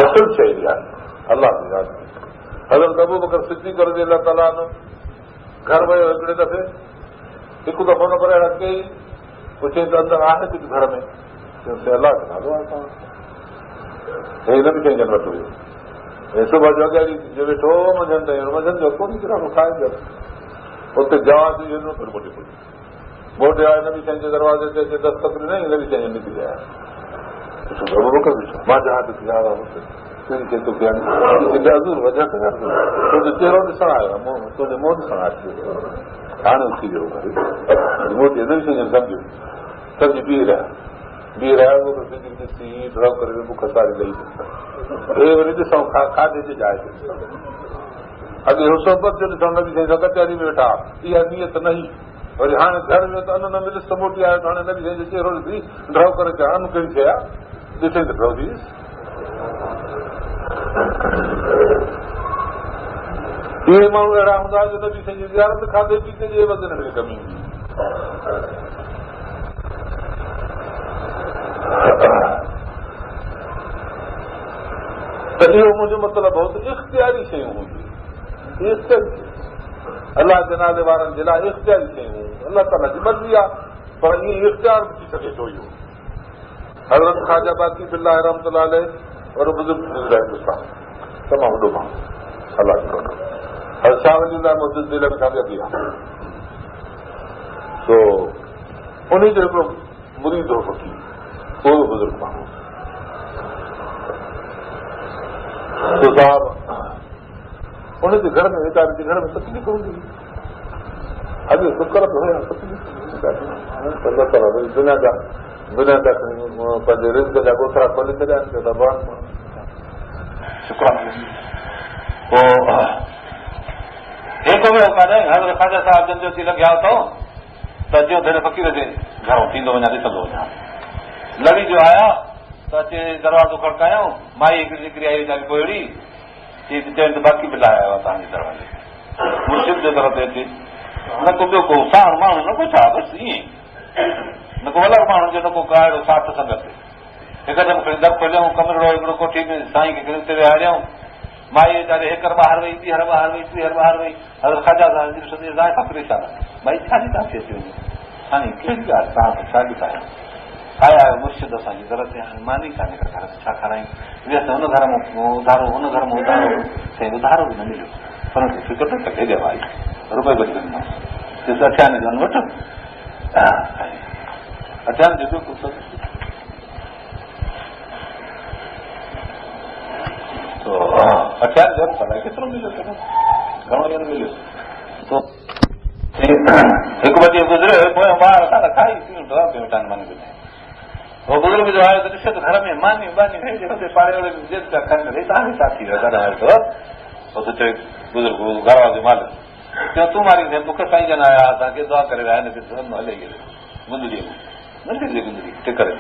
असुल शइ आहे अलाह जी यादि हज़रत अबू बकर सिद्दीक़ रज़ी अलाह ताला घर वियो हिकिड़े दफ़े हिकु दफ़ो न पर कई पुछे त अंदरि आहे कुझु घर में अलाह खे नालो आहे हे न बि कंहिंजन वटि हुयो ऐं सुबुह जो अॻियां जो वेठो मंझंदि ताईं मंझंदि जो कोन किरानो खाए पियो उते जवाब ॾिनो मोटे आया नबी साईं जे दरवाज़े ते दस्तक ॾिनई नबी साईं निकिरी आया मां जहाज चेहरो ॾिसण आयो तुंहिंजो मुंहुं ॾिसण आयो हाणे उथी वियो मोदी सम्झो सम्झी बीह रहिया ड्रॉप करे बुख सारी ॾेई हे वरी ॾिसूं खाधे जे जाइ ते अॻे हो सोबत जो ॾिसण न बि साईं कचहरी में वेठा इहा नियत न हुई वरी हाणे घर में त अन न मिलियुसि त मोटी आयो त हाणे नबी साईं जो चेहरो ॾिसी ड्रॉप करे चयो अन कहिड़ी शइ आहे ॾिसे त ड्रॉप थी इहे माण्हू अहिड़ा हूंदा जो नबी साईं जी ज़ियारत खाधे पीते जे वज़न में कमी हूंदी त इहो मुंहिंजो मतिलबु हो त इख़्तियारी शयूं हूंदियूं अलाह जे नाले वारनि जे लाइ इख़्तियारी शयूं अलाह ताला जी मर्ज़ी आहे पर ईअं इख़्तियार बि थी सघे थो इहो हज़रत ख़्वाजा बाक़ी बिल्लाह रहमतुल्लाह अलैह और बुज़ुर्ग हिंदुस्तान तमामु वॾो माण्हू अलाह जो हर शाह वली अल्लाह मुहद्दिस दिलनि खां बि अॻे आहे तो उन जो हिकिड़ो मुरीद हो फ़क़ीर उहो बि बुज़ुर्ग माण्हू तो साहब उनजे घर में वीचारे जे घर में तकलीफ़ हूंदी अॼु शुक्र बि हुया दुनिया जा पंहिंजे रिज़्क़ जा ॻोथरा खोले छॾिया आहिनि भॻवान हिकु वियो कान्हे हज़रत ख़्वाजा साहिब जन जो अची लॻिया अथव त जीअं भेण फ़क़ीर जे घरो थींदो वञा ॾिसंदो वञा लड़ी जो आया त अचे दरवाज़ो खड़कायूं माई हिकिड़ी निकिरी आई वीचारी कोई चवनि त बाक़ी बिल आया हुआ तव्हांजे दरवाज़े मुर्शिद जे तरफ़ ते अचे न को ॿियो को साण माण्हू न को छा बसि ईअं न को अलॻि माण्हू जो न को अहिड़ो साथ संगत हिकदमि खणी दर खोलियऊं कमरो हिकिड़ो कोठी में साईं खे उते विहारियऊं माई वीचारे हिकर ॿाहिरि वई ॿीहर ॿाहिरि वई टीहर ॿाहिरि वई हज़रत ख़्वाजा साहिब खां परेशान भई छाजी तव्हांखे अची वञे हाणे कहिड़ी ॻाल्हि तव्हां छाजी पाया आया आहियो मुर्शिद असांजी दर ते हाणे मानी कान्हे का घर छा खारायूं वियसि हुन घर में उधारो हुन घर में उधारो साईं उधारो बि न मिलियो पर फिक्र न कटे ॾियो आई रुपए बि ॾिनो अठाने जो वठि अठाने जो कुझु अठाने जो केतिरो मिलियो घणो न मिलियो हिकु बजे गुज़रियो पोयां ॿार असां खाई पियूं मानी वो बुजुर्ग जो आयो त ॾिसो त घर में मानियूं बानियूं पाड़े वारे तव्हांखे छा थी वियो ॻाल्हायो अथव चए बुजुर्ग घर वारो मालिक चयो तूं मारी बुख साईं जन आया असांखे दुआ करे विया हिनखे हले गुंदड़ीअ में गुंदड़ी टे करे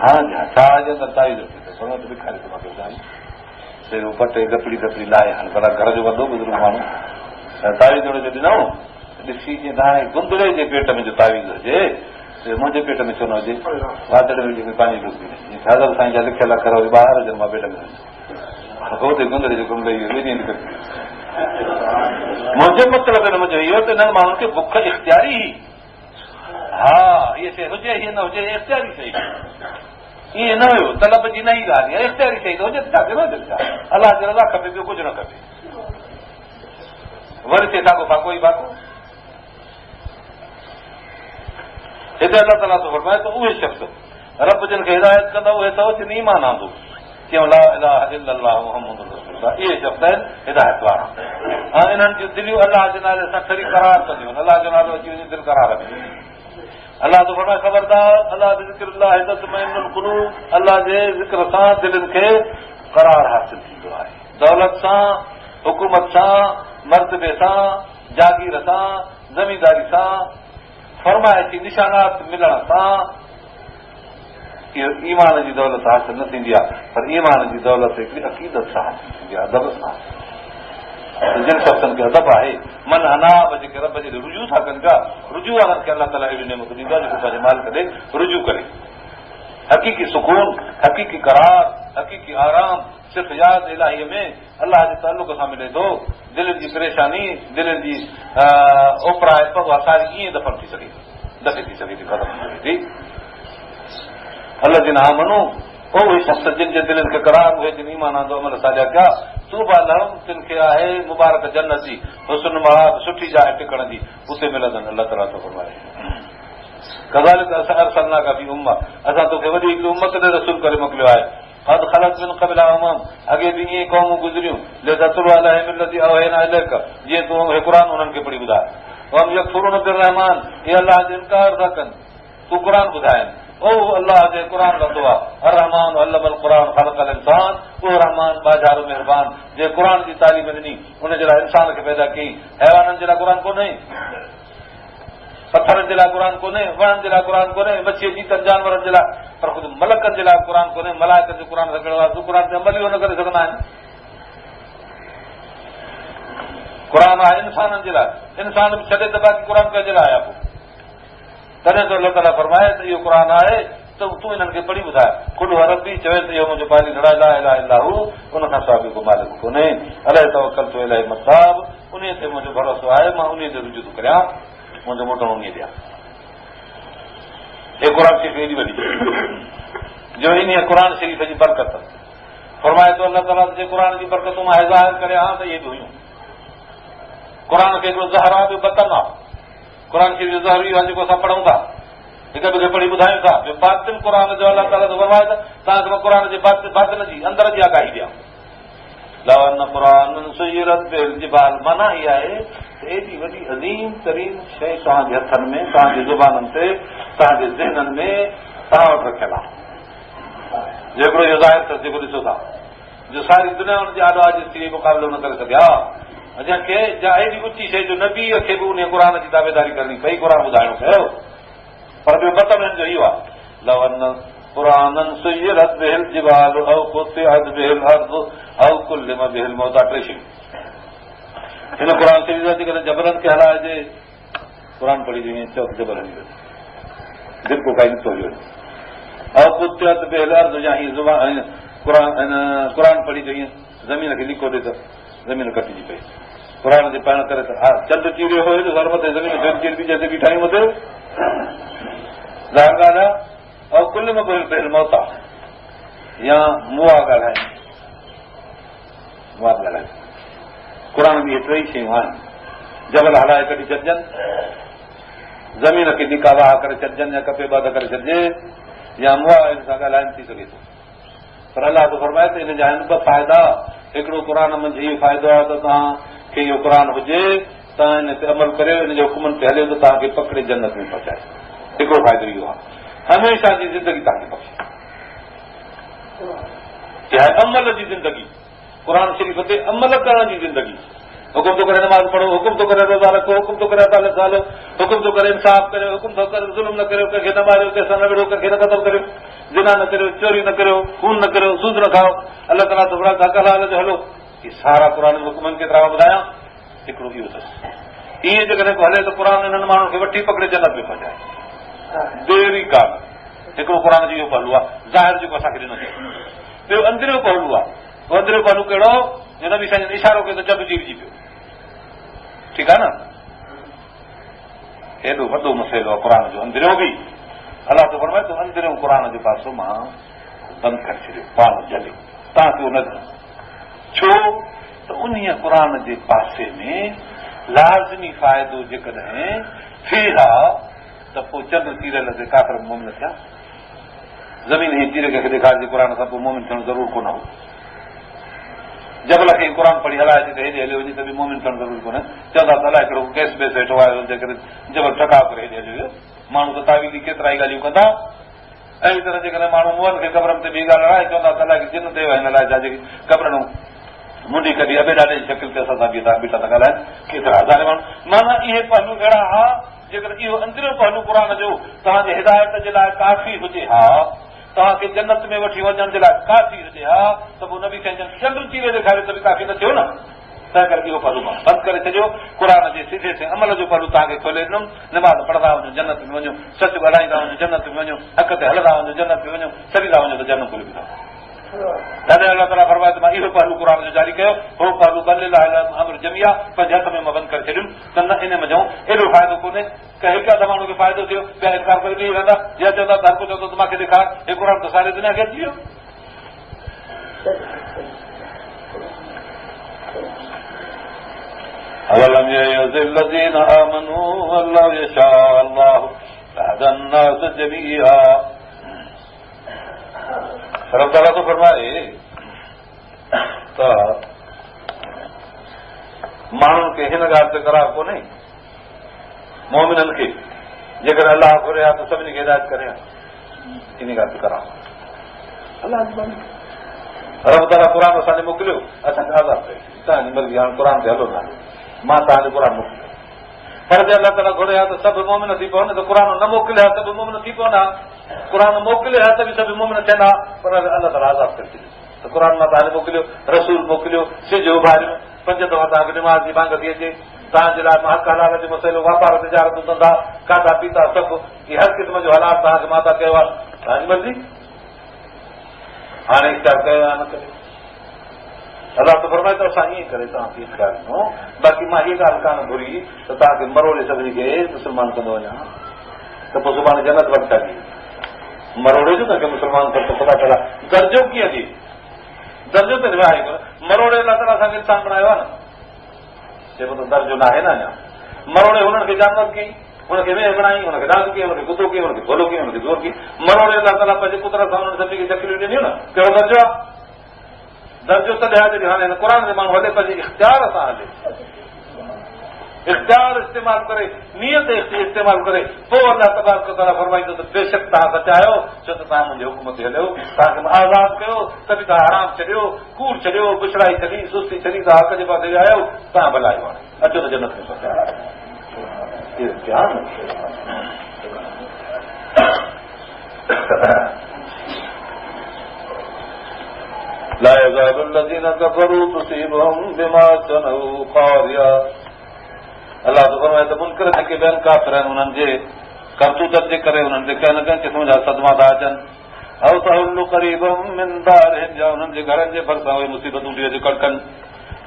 हा छा जे अंदरि ताईं थोरो त ॾेखारे थो मूंखे ॿुधाई पटे गपड़ी गपड़ी लाहे हाणे भला घर जो वॾो बुजुर्ग माण्हू तावीज़ जो ॾिनो ॾिसी जीअं हाणे गुंदड़े जे पेट में जो तावीज़ हुजे मुंहिंजे पेट में छो न हुजे वादड़ में जेके पंहिंजी डुबी हज़रत साईं जा लिखियल अखर वरी ॿाहिरि हुजनि मां पेट में हुते गुंदड़े जो कमु मुंहिंजो मतिलबु मुंहिंजो इहो त हिननि माण्हुनि खे बुख इख़्तियारी हुई हा इहा शइ हुजे हीअ न हुजे इख़्तियारी शइ ईअं न हुयो तलब जी न ई ॻाल्हि आहे इख़्तियारी शइ त हुजे त छा न हुजे छा अलाह जी रज़ा खपे ॿियो कुझु न खपे वरी थिए साॻो फाको ई फाको हिते अलाह ताला थो फरमाए त उहे शख़्स रब जिन खे हिदायत कंदा उहे त जिन ईमान आंदो चयूं ला इलाहा इल्लल्लाह मुहम्मद रसूलुल्लाह इहे शख़्स आहिनि हिदायत वारा ऐं इन्हनि जूं दिलियूं अलाह जे नाले सां खरी करार कंदियूं आहिनि अलाह जो नालो अची वञे दिलि करार में अलाह थो फरमाए ख़बरदार अलाह जे ज़िक्र तत्मइनुल क़ुलूब अलाह जे ज़िक्र सां दिलनि खे करार हासिल थींदो आहे दौलत सां हुकूमत सां मर्तबे सां जागीर सां ज़मींदारी सां फरमाइशी निशानात मिलण सां इहो ईमान जी दौलत हासिल न थींदी आहे पर ईमान जी दौलत हिकिड़ी अक़ीदत सां हासिल थींदी आहे अदब सां जिन शख़्सनि खे अदब आहे मन अनाब जेके रब जे रुजू था कनि पिया रुजू वारनि खे अलाह ताला अहिड़ी नेमत ॾींदो आहे जेको पंहिंजे मालिक ॾे रुजू करे हक़ीक़ी सुकून हक़ीक़ी करार हक़ीक़ी आराम सिर्फ़ यादि इलाहीअ में अलाह जे तालुक सां मिले थो दिलनि जी परेशानी दिलनि जी ओपरा उहा सारी ईअं दफ़न थी सघे थी ख़तम थी अलाह जिन हा मनो उहे शख़्स जिन जे दिलनि खे करार उहे जिन ईमान आंदो अमल साॼा कया सूबा लहम तिन खे आहे मुबारक जन्नत जी हुस्न महाब सुठी जाइ टिकण जी उते मिलंदनि अलाह ताला थो फरमाए कज़ालिक अरसलनाका फी उम्मा, असां तोखे वॾी हिकिड़ी उम्मत ते रसूल करे मोकिलियो आहे। क़द ख़लत मिन क़बलिहा उमम, अॻे बि ईअं क़ौमूं गुज़रियूं, लिततलू अलैहिम अल्लज़ी अवहैना इलैक, जीअं तूं हे क़ुर उन्हनि खे पढ़ी ॿुधाए। वहम यकफुरून बिर्रहमान, इहे अलाह जो इनकार था कनि, तूं क़ुर ॿुधाइनि। ओ अलाह जे क़ुर लथो आहे, अर्रहमान अल्लमल क़ुरान ख़लक़ल इंसान, उहो रहमान बाज़ारो महिरबान जे क़ुर जी तालीम ॾिनी, उनजे लाइ इंसान खे पैदा कई। हैवाननि जे लाइ क़ुर कोन्हे, पथरनि जे लाइ क़ुर कोन्हे, वणनि जे लाइ क़ुर कोन्हे, मच्छीअ जीतनि जानवरनि जे लाइ, पर ख़ुदि मलकनि जे लाइ क़ुर कोन्हे। मलाइकनि जो क़ुर रखिणो आहे, तूं क़ुर ते अमल ई न करे सघंदा आहिनि। क़ुर आहे इंसाननि जे लाइ, इंसान बि छॾे त बाक़ी क़ुर कंहिंजे लाइ आहे। पोइ तॾहिं त अलाह ताला फरमाए त इहो क़ुर आहे त तूं हिननि खे पढ़ी ॿुधाए। कुल रबी चवे त इहो मुंहिंजो पाली लड़ा ला इलाहा इल्ला हू, उन खां सवाइ ॿियो को मालिक कोन्हे। अलाए तवक्कलतु अलैहि मताब, उन ते मुंहिंजो भरोसो आहे, मां उन ते रुजू थो करियां, मुंहिंजो मोटो उन ॾियां। हे क़ुर शरीफ़ एॾी वॾी जो इन क़ुर शरीफ़ जी बरकत फरमाए थो अलाह ताला, जे क़ुर जी बरकतूं मां ज़ाहिर करे हा त इहे बि हुयूं। क़ुर खे हिकिड़ो ज़हर आहे, ॿियो बतन आहे। क़ुर शरीफ़ जो ज़हर इहो आहे जेको असां पढ़ूं था, हिक ॿिए खे पढ़ी ॿुधायूं था। ॿियो बातिन क़ुर जो अलाह ताला जो फरमाए त तव्हांखे मां क़ुर जे बातिन जी अंदर जी आगाही ॾियां। लवन क़ुरान सुयरत बिल जिबाल, माना इहा आहे त एॾी वॾी अज़ीम तरीन शइ तव्हांजे हथनि में, तव्हांजी ज़ुबाननि ते, तव्हांजे ज़हननि में तव्हां वटि रखियल आहे। जेतिरो इहो ज़ाहिर अथसि, जेको ॾिसो था, जो सारी दुनिया हुनजे आॾो आजिज़ी मुक़ाबिलो न करे सघिया, जंहिंखे एॾी ऊची शइ जो नबीअ खे बि उन क़ुर जी ताबेदारी करणी पई, क़ुर ॿुधाइणो पियो। पर ॿियो मतिलबु हिन जो इहो आहे, लवन क़ुरानन सुयरत बिहिल जिबाल औ क़ुतिअत बिहिल अर्ज़ औ कुल्लिम बिहिल मौता, टे शयूं। हिन क़ुर शरीफ़ जेकॾहिं जबलनि खे हलाइजे, क़ुर पढ़ी ॾिनी चओ त जबल हली वञे, दिलि को काई नथो हली वञे। औ क़ुतिअत बिहिल अर्ज़, या हीअ ज़ुबान क़ुर पढ़ी ॾिनी, ज़मीन खे लिखो ॾे त ज़मीन कटिजी पई। क़ुर जे पढ़ण करे त हा चंड चीरियो हो, हर मथे ज़मीन चीर बि जैसे बीठायूं मथे ज़ाहिर ॻाल्हि आहे। ऐं कुल में बिहिल मौता, या मुआ ॻाल्हाइनि, मुआ ॻाल्हाइनि। क़ुर में इहे टई शयूं आहिनि, जबल हलाए कढी छॾिजनि, ज़मीन खे धिका वाह करे छॾिजनि, या कपे बद करे छॾिजे, या मुआ हिन सां ॻाल्हाइनि थी सघे थो। पर अलाह तो फरमाए त इन जा आहिनि ॿ फ़ाइदा। हिकिड़ो क़ुर मंझि इहो फ़ाइदो आहे त तव्हांखे इहो क़ुर हुजे, तव्हां हिन ते अमल करियो, हिन जे हुकुमनि ते हलियो त तव्हांखे पकड़े जन्नत में पहुचाए। हिकिड़ो फ़ाइदो इहो आहे, हमेशह जी ज़िंदगी तव्हांखे बख़्शे। इहा अमल जी ज़िंदगी, क़ुर शरीफ़ ते अमल करण जी ज़िंदगी। हुकुम थो करे नमाज़ पढ़ो, हुकुम थो करे रोज़ा रखो, हुकुम थो करे अदालत हलो, हुकुम थो करे इंसाफ़ करियो, हुकुम थो करे ज़ुल्म न करियो, कंहिंखे न मारियो, कंहिंसां न विढ़ो, कंहिंखे न क़तल करियो, ज़िना न करियो, चोरी न करियो, खून न करियो, सूद न खाओ, अलाह ताला तो हक़ हलाल जो हलो। इहे सारा क़ुर जे हुकुमनि खे तव्हां ॿुधायां, हिकिड़ो इहो अथसि। ईअं जेकॾहिं हले त क़ुर हिननि माण्हुनि खे वठी पकड़े जन्नत में पहुचाए, देरी कान। हिकिड़ो क़ुर जो इहो पहलू आहे, ज़ाहिर जेको असांखे ॾिनो थिए। ॿियो अंदरियो पहलू आहे, उहो अंदरियो पहलू कहिड़ो, नबी साईं इशारो कयो त जब चीरजी पियो, ठीकु आहे न। हेॾो वॾो मसइलो आहे क़ुर जो अंदरियो बि। अलाह तो फरमाए तो अंदरियो क़ुर जे पासो मां बंदि करे छॾियो, पाण जले, तव्हांखे उहो न ॾिनो। छो त उन क़ुर जे पासे में लाज़मी फ़ाइदो जेकॾहिं थिए हा त पोइ चंड चीरियल ते काफ़िर मोमिन थिया। ज़मीन ही चीरे खे ॾेखारिजे क़ुर सां, पोइ मोमिन थियणु ज़रूरु कोन हो। जबल खे क़ुर पढ़ी हलाए थी त हेॾे हलियो वञे त बि मोमिन थियणु ज़रूरु कोन्हे। चवंदा त अलाए हिकिड़ो गैस बेस वेठो आहे, जंहिं करे जबल टकाव करे हेॾे हलियो। माण्हू त तावीली केतिरा ई ॻाल्हियूं कंदा। अहिड़ी तरह जेकॾहिं माण्हू मुंहनि खे क़बरनि ते ॿी ॻाल्हि हलाए, चवंदा त अलाए जिन ते हिन लाइ छा जेकी क़बरूं मुंडी कढी अबे ॾाढे जी शकिल ते असां सां बीठा था ॻाल्हाइनि, केतिरा हज़ारे माण्हू। माना इहे पहलू अहिड़ा हा, जेकॾहिं इहो अंदरियो पहलू क़ुर जो तव्हांजे हिदायत जे लाइ काफ़ी हुजे हा, तव्हांखे जन्नत में वठी वञण जे लाइ काफ़ी हुजे हा, त पोइ नबी साईं जन चंड चीरे ॾेखारियो त बि काफ़ी न थियो न। तंहिं करे इहो पहलू मां बंदि करे छॾियो। क़ुर जे सिधे से अमल जो पहलू तव्हांखे खोले ॾिनुमि। नमाज़ पढ़ंदा वञो जन्नत में वञो, सच ॻाल्हाईंदा वञो जन्नत में वञो, हक़ ते हलंदा वञो जन्नत में वञो, सरींदा वञो त जन्नत खुली वेंदव। तॾहिं अलाह ताला फरमाए त मां इहो पहलू क़ुर जो जारी कयो, हो पहलू बल्लिल अमर जमिया, पंहिंजे हथ में मां बंदि करे छॾियुमि त न इन में चऊं एॾो फ़ाइदो कोन्हे। कंहिं हिकु अधु माण्हू खे फ़ाइदो थियो, ॿिया इनकार करे ॾेई वेंदा, या चवंदा त हर को चवंदो त मूंखे ॾेखार, हे क़ुर त सारी दुनिया खे अची वियो। अवलम यअज़िल लज़ीना आमनू अल्लाह यशा अल्लाह रब ताला तो फरमाए त माण्हुनि खे हिन ॻाल्हि ते करार कोन्हे मोमिननि खे जेकर अलाह घुरे हा त सभिनी खे हिदायत करे हा इन ॻाल्हि ते करार अलाह रब ताला क़ुर असांखे मोकिलियो असांखे आज़ादु कयो तव्हांजी मर्ज़ी हाणे क़ुर ते हलो न मां तव्हांजो क़ुर मोकिलियो पर जे अलाह ताला घुरे हा त सभु मोमिन थी पवनि त क़ुर न मोकिलियो हा सभु मोमिन थी पवंदा क़ुर मोकिलियो हा त बि सभु मोमिन थियनि हा पर अलाह ताला आज़ादु करे छॾियो त क़ुर मां तव्हांखे मोकिलियो रसूल मोकिलियो सिज उभारियो 5 दफ़ा तव्हांखे निमाज़ जी भांग थी अचे तव्हांजे लाइ हक़ हलाल जो मसइलो वापार तिजारतूं कंदा खाधा पीता सभु इहे हर क़िस्म जो हलाल तव्हांखे माता कयो आहे तव्हांजी मर्ज़ी हाणे इख़्तियार कयो या न कयो अलाह त फरमाए त असां ईअं करे तव्हांखे इख़्तियार ॾिनो बाक़ी मां हीअ ॻाल्हि कान घुरी त तव्हांखे मरोड़े सभिनी खे मुस्लमान कंदो वञा त पोइ सुभाणे जन्नत वटि था ॾिए मरोड़े जो तव्हांखे मुस्लमान कर त पता चला दर्जो कीअं ॾिए दर्जो त आहे मरोड़े अलाह ताला असांखे इंसान बणायो आहे न चइबो त दर्जो न आहे न अञा मरोड़े हुननि खे जानवर कई हुनखे वेह बणाई हुनखे डांग कई हुनखे कुतो कई हुनखे गोलो कई हुनखे ज़ोर कई मरोड़े अलाह ताला पंहिंजे कुदरत सां हुननि सभिनी खे शकिलियूं ॾिनियूं न कहिड़ो दर्जो आहे दर्जो तॾहिं आहे जॾहिं हाणे हिन क़ुर जे माण्हू हले पंहिंजे इख़्तियार सां हले इख़्तियार इस्तेमालु करे नियत इस्तेमालु करे पोइ अलाह तबारक ताला फरमाईंदो त बेशक तव्हां बचायो छो त तव्हां मुंहिंजे हुकुम ते हलियो तव्हांखे मां आज़ादु कयो तॾहिं तव्हां हराम छॾियो कूड़ छॾियो बुछड़ाई छॾी सुस्ती छॾी तव्हां हक़ जे पासे आहियो तव्हां भलायो हाणे अचो त जन्नत में बचायो لا يزال الذين كفروا تصيبهم بما صنعوا قارئة अलाह तो फरमाए त मुनकर जेके ॿियनि काफ़िर आहिनि उन्हनि जे करतूतनि जे करे उन्हनि जे कंहिं न कंहिं क़िस्म जा सदमा था अचनि औ तहुल्लु क़रीबम मिन दारिहिम या उन्हनि जे घरनि जे भरिसां उहे मुसीबतूं थी अची कड़कनि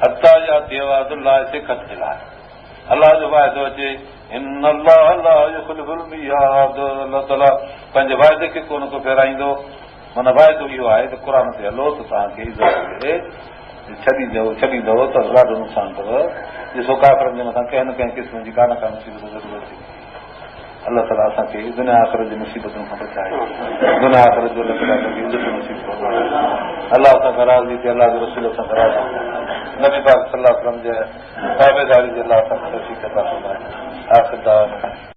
हत्ता याति वअदुल्लाह सिखत मिलाए अलाह जो वाइदो अचे इन अल्लाह ला युखलिफुल मियाद अलाह ताला पंहिंजे वाइदे खे कोन को फेराईंदो माना वाइदो इहो आहे त क़ुर ते हलो त तव्हांखे छॾींदव त ॾाढो नुक़सानु अथव ॾिसो काफ़िरनि जे मथां कंहिं न कंहिं क़िस्म जी का न का मुसीबत ज़रूरत थी अलाह ताला असांखे दुनिया आख़िरत जी मुसीबतुनि खां बचाए दुनिया आख़िरत जो अलाह ताला असांखे इज़त नसीब फरमाए अलाह सां राज़ी थी अलाह जे रसूल सां राज़ी नबी पाक सल्लल्लाहु अलैहि वसल्लम जे ताबेदारी जे अलाह सां तौफ़ीक़ अता फरमाए आख़िर दावा